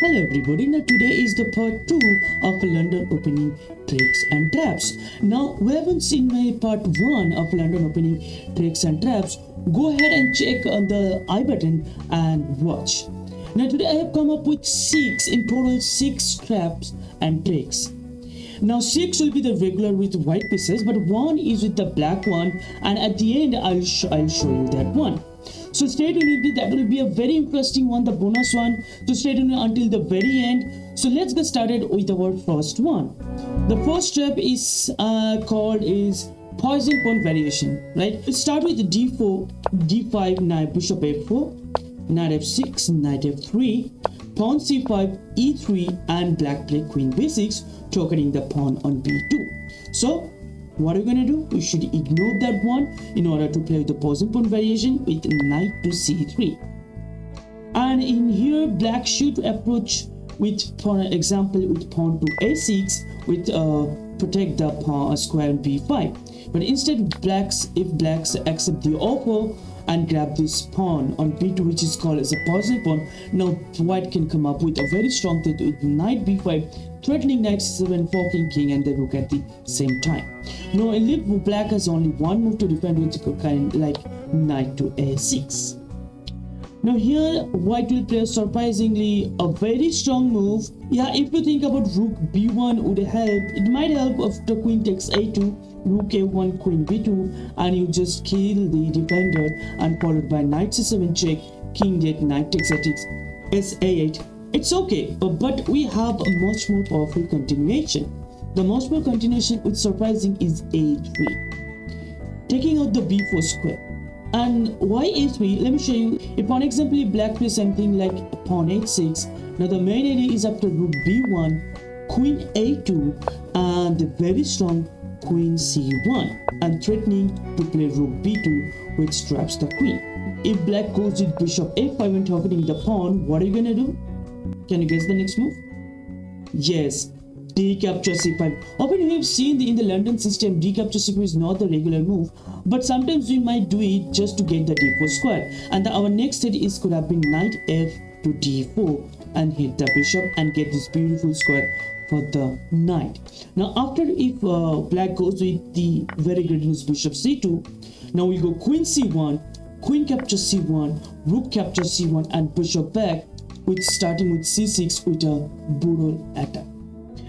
Hello everybody, now today is the part 2 of London opening tricks and traps. Now we haven't seen my part 1 of London opening tricks and traps. Go ahead and check on the I button and watch. Now today I have come up with 6, in total 6 traps and tricks. Now 6 will be the regular with white pieces, but 1 is with the black one, and at the end I'll show you that one. So stay tuned, that will be a very interesting one, the bonus one. So stay tuned until the very end. So let's get started with our first one. The first trap is called poison pawn variation, right? Let's start with d4, d5, knight, bishop f4, knight f6, knight f3, pawn c5, e3, and black play queen b6, targeting the pawn on b2. So what are we gonna do? We should ignore that one in order to play with the poison pawn variation with knight to c3. And in here, black should approach with, for example, with pawn to a6 with protect the pawn square on b5. But instead, if blacks accept the offer and grab this pawn on b2, which is called as a poison pawn, now white can come up with a very strong threat with knight b5, threatening knight c7, forking king and the rook at the same time. Now in lead, black has only one move to defend, which kind like knight to a6. Now here, white will play surprisingly a very strong move. Yeah, if you think about rook b1 would help, it might help after queen takes a2, rook a1, queen b2, and you just kill the defender, and followed by knight c7 check, king d8, knight takes a6, sa8. It's okay, but we have a much more powerful continuation. The most powerful continuation with surprising is a3, taking out the b4 square. And why a3? Let me show you. If for example, if black plays something like pawn h6, now the main idea is after rook b1, queen a2, and the very strong queen c1, and threatening to play rook b2, which traps the queen. If black goes with bishop f5 and targeting the pawn, what are you gonna do? Can you guess the next move? Yes, d capture c5. Often you have seen in the London system, d capture c5 is not the regular move, but sometimes we might do it just to get the d4 square. And our next step could have been knight f to d4 and hit the bishop and get this beautiful square for the knight. Now after, if black goes with the very good news bishop c2, now we go queen c1, queen capture c1, rook capture c1, and bishop back, with starting with c6 with a brutal attack.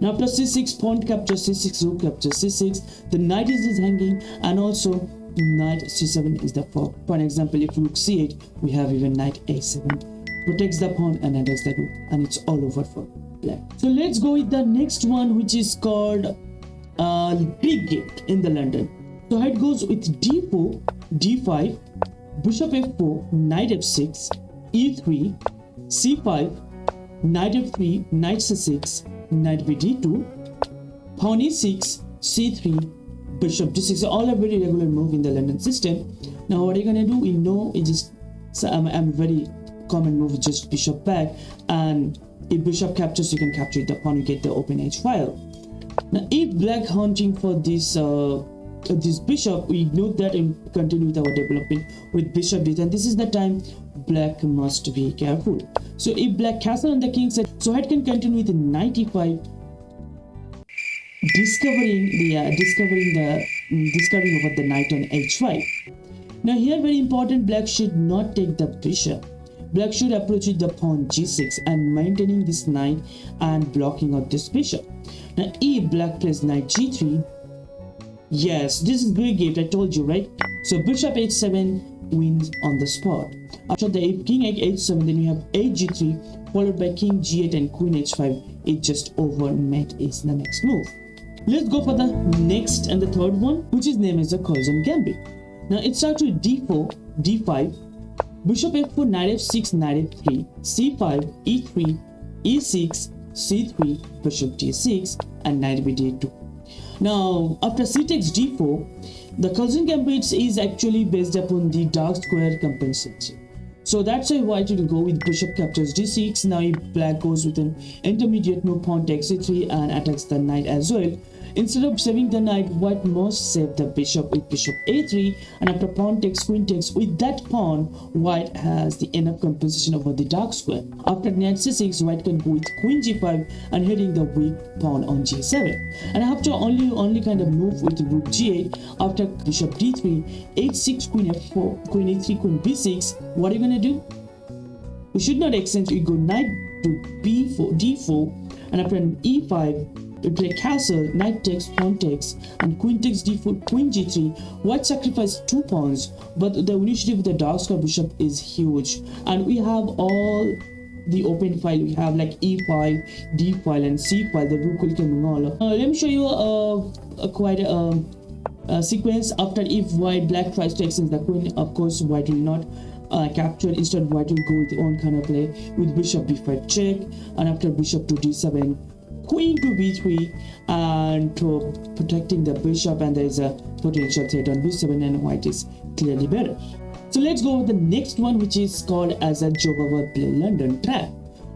Now after c6, pawn capture c6, rook capture c6, the knight is hanging, and also knight c7 is the fork. For example, if rook c8, we have even knight a7, protects the pawn and attacks the rook, and it's all over for black. So let's go with the next one, which is called big game in the London. So it goes with d4, d5, bishop f4, knight f6, e3, c5, knight f3, knight c6, knight b2, pawn e6, c3, bishop d6. So all are very regular move in the London system. Now what are you gonna do? We know it just a very common move, just bishop back, and if bishop captures, you can capture the pawn, you get the open h file. Now if black hunting for this this bishop, we ignore that and continue with our development with bishop d8, and this is the time black must be careful. So if black castle on the king side, so white can continue with knight e5, discovering over the knight on h5. Now here, very important, black should not take the bishop. Black should approach with the pawn g6 and maintaining this knight and blocking out this bishop. Now if black plays knight g3, yes, this is big game, I told you, right? So bishop h7 wins on the spot. After the king h7, then you have g3 followed by king g8 and queen h5. It just over mate is the next move. Let's go for the next and the third one, which is named as the Carlsen Gambit. Now it starts with d4, d5, bishop f4, knight f6, knight f3, c5, e3, e6, c3, bishop d6, and knight b2. Now after c takes d4, the Carlsen Gambit is actually based upon the dark square compensation. So that's why white will go with bishop captures d6. Now if black goes with an intermediate move, pawn takes e3 and attacks the knight as well, Instead of saving the knight, white must save the bishop with bishop a3, and after pawn takes, queen takes, with that pawn, white has the enough compensation over the dark square. After knight c6, white can go with queen g5 and hitting the weak pawn on g7. And after only kind of move with rook g8, after bishop d3, h6, queen f4, queen e3, queen b6, what are you gonna do? We should not exchange. We go knight to b4, d4, and after an e5, we play castle, knight takes, pawn takes, and queen takes d4, queen g3. White sacrificed 2 pawns, but the initiative with the dark square bishop is huge, and we have all the open file. We have like e file, d file, and c file. The rook will come all. Let me show you quite a sequence. After if white black tries to exchange the queen, of course white will not capture. Instead, white will go with the own kind of play with bishop b5 check, and after bishop to d7, queen to b3, and to protecting the bishop, and there is a potential threat on b7, and white is clearly better. So let's go with the next one, which is called as a Jobava London trap.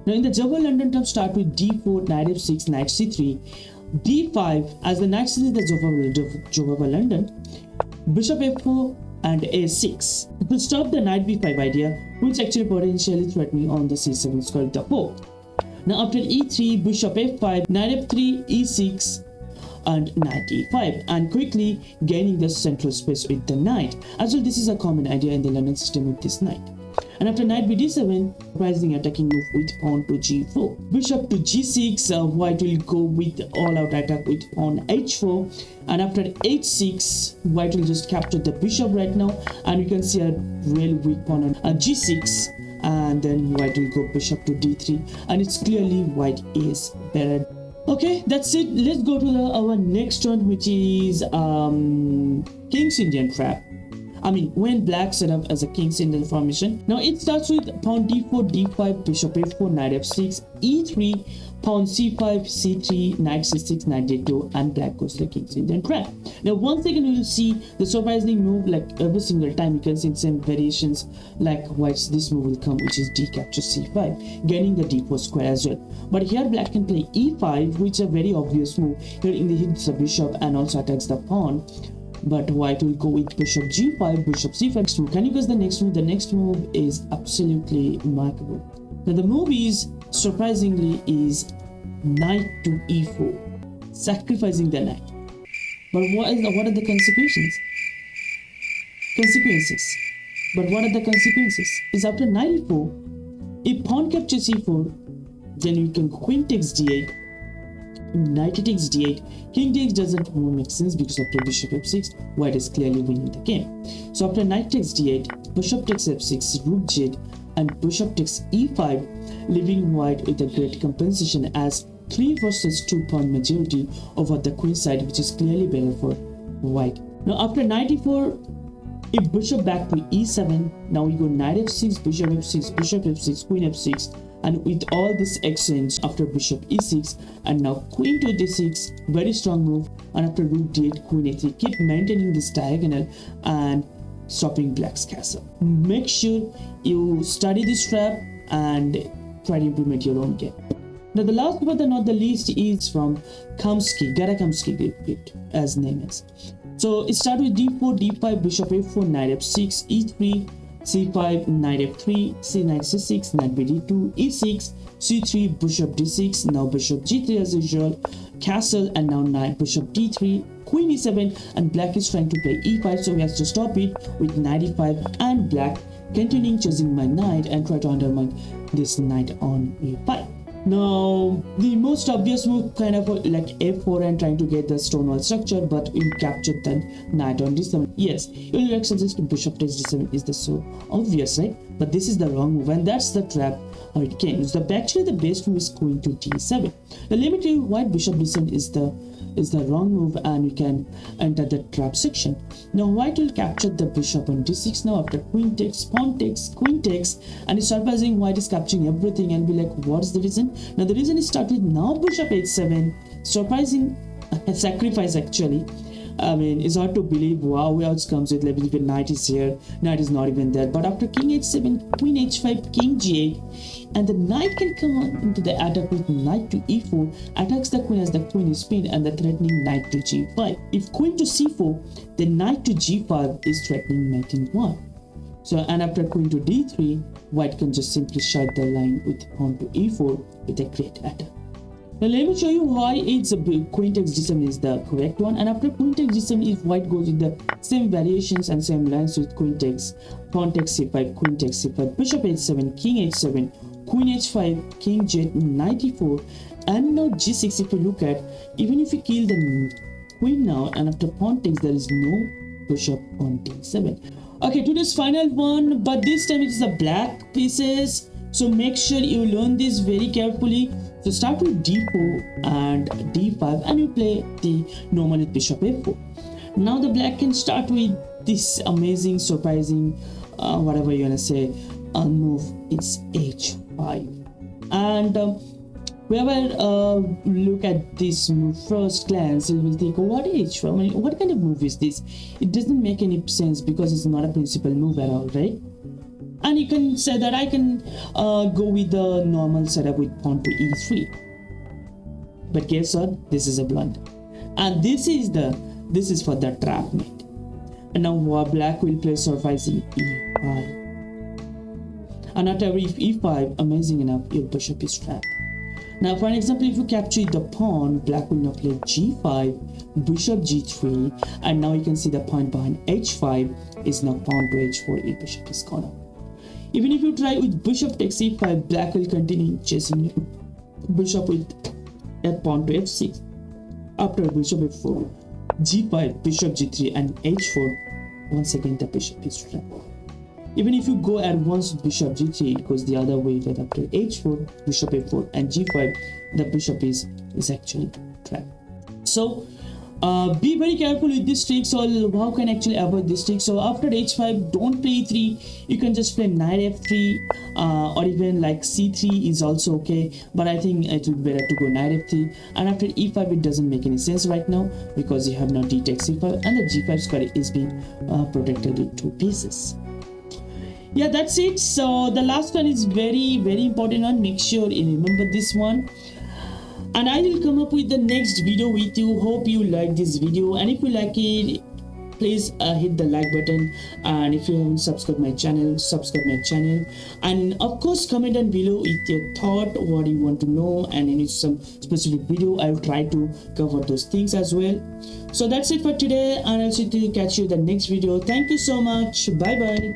Now in the Jobava London trap, start with d4, knight f6, knight c3, d5, as the knight c3 the Jobava London, bishop f4 and a6. It will stop the knight b5 idea, which actually potentially threatening on the c7 square with the 4. Now after e3, bishop f5, knight f3, e6, and knight e5, and quickly gaining the central space with the knight. As well, this is a common idea in the London system with this knight. And after knight bd7, surprising attacking move with pawn to g4. Bishop to g6, white will go with all-out attack with pawn h4. And after h6, white will just capture the bishop right now, and you can see a real weak pawn on g6. And then white will go bishop to d3, and it's clearly white is better. Okay, that's it. Let's go to our next one, which is King's Indian trap. I mean, when black set up as a King's Indian formation. Now it starts with pawn d4, d5, bishop a4, knight f6, e3, pawn c5, c3, knight c6, knight d2, and black goes to the King's Indian trap. Now once again, you will see the surprising move, like every single time you can see same variations, like white's this move will come, which is d capture c5, gaining the d4 square as well. But here black can play e5, which is a very obvious move. Here in the hits the bishop and also attacks the pawn. But white will go with bishop g5, bishop c5. Can you guess the next move? The next move is absolutely remarkable. Now the move is, surprisingly, is knight to e4, sacrificing the knight. But what are the consequences? But what are the consequences? Is after knight e4, if pawn captures e4, then you can queen takes d8, knight takes d8, king takes doesn't make sense because after bishop f6, white is clearly winning the game. So after knight takes d8, bishop takes f6, rook g8, and bishop takes e5, leaving white with a great compensation as 3 versus 2 pawn majority over the queen side, which is clearly better for white. Now after knight e4, if bishop back to e7, now we go knight f6, bishop f6, queen f6, and with all this exchange after bishop e6, and now queen to d6, very strong move, and after rook d8, queen a3, keep maintaining this diagonal and stopping black's castle. Make sure you study this trap and try to implement your own game. Now the last but not the least is from Kamsky, Gata Kamsky as name is. So it starts with d4, d5, bishop a4, knight f6, e3, c5, knight f3, c knight c6, knight bd2, e6, c3, bishop d6, now bishop g3 as usual, castle, and now knight, bishop d3, queen e7, and black is trying to play e5, so we have to stop it with knight e5, and black continuing chasing my knight and try to undermine this knight on e5. Now the most obvious move kind of like f4 and trying to get the stone wall structure, but we captured the knight on d7. Yes, you will suggest bishop takes d7 is the so obvious, right? But this is the wrong move, and that's the trap how it came. So actually the best move is queen to d7. The limit to white bishop d7 is the wrong move, and you can enter the trap section. Now white will capture the bishop on d6 now after queen takes, pawn takes, queen takes, and it's surprising white is capturing everything and be like, what's the reason? Now the reason is start with now bishop h7, surprising sacrifice actually, I mean, it's hard to believe. Wow, outcomes with level even knight is here, knight is not even there. But after king h7, queen h5, king g8, and the knight can come on into the attack with knight to e4, attacks the queen as the queen is pinned, and the threatening knight to g5. If queen to c4, then knight to g5 is threatening knight in 1. So, and after queen to d3, white can just simply shut the line with pawn to e4 with a great attack. Now let me show you why it's queen takes d7 is the correct one. And after queen takes d7, if white goes with the same variations and same lines with queen takes, pawn takes c5, queen takes c5, bishop h7, king h7, queen h5, king j8, knight e4, and now g6. If you look at, even if you kill the queen now, and after pawn takes, there is no bishop pawn takes 7. Okay, today's final one, but this time it is the black pieces. So make sure you learn this very carefully. So start with d4 and d5, and you play the normal with bishop f4. Now the black can start with this amazing, surprising, whatever you wanna say, move. It's h5, and whoever look at this move first glance, you will think, oh, what h5? I mean, what kind of move is this? It doesn't make any sense because it's not a principal move at all, right? And you can say that I can go with the normal setup with pawn to e3. But guess what? This is a blunder, and this is for the trap mate. And now black will play surprising e5. And after e5, amazing enough, your bishop is trapped. Now, for an example, if you capture the pawn, black will now play g5, bishop g3, and now you can see the point behind h5 is now pawn to h4. Your bishop is gone up. Even if you try with bishop takes e5, black will continue chasing you. Bishop with a pawn to f6. After bishop f4, g5, bishop g3, and h4, once again the bishop is trapped. Even if you go at once with bishop g3, it goes the other way, that after h4, bishop f4, and g5, the bishop is actually trapped. So be very careful with this trick. So how can actually avoid this trick? So after h5, don't play e3. You can just play knight f3, or even like c3 is also okay, but I think it would be better to go knight f3. And after e5, it doesn't make any sense right now because you have now d takes c5, and the g5 square is being protected with 2 pieces. Yeah, that's it. So the last one is very important one. Make sure you remember this one, and I will come up with the next video with you. Hope you like this video, and if you like it, please hit the like button, and if you haven't subscribed my channel, subscribe my channel, and of course comment down below with your thought, what you want to know, and in some specific video I will try to cover those things as well. So that's it for today, and I'll see you, catch you in the next video. Thank you so much. Bye bye.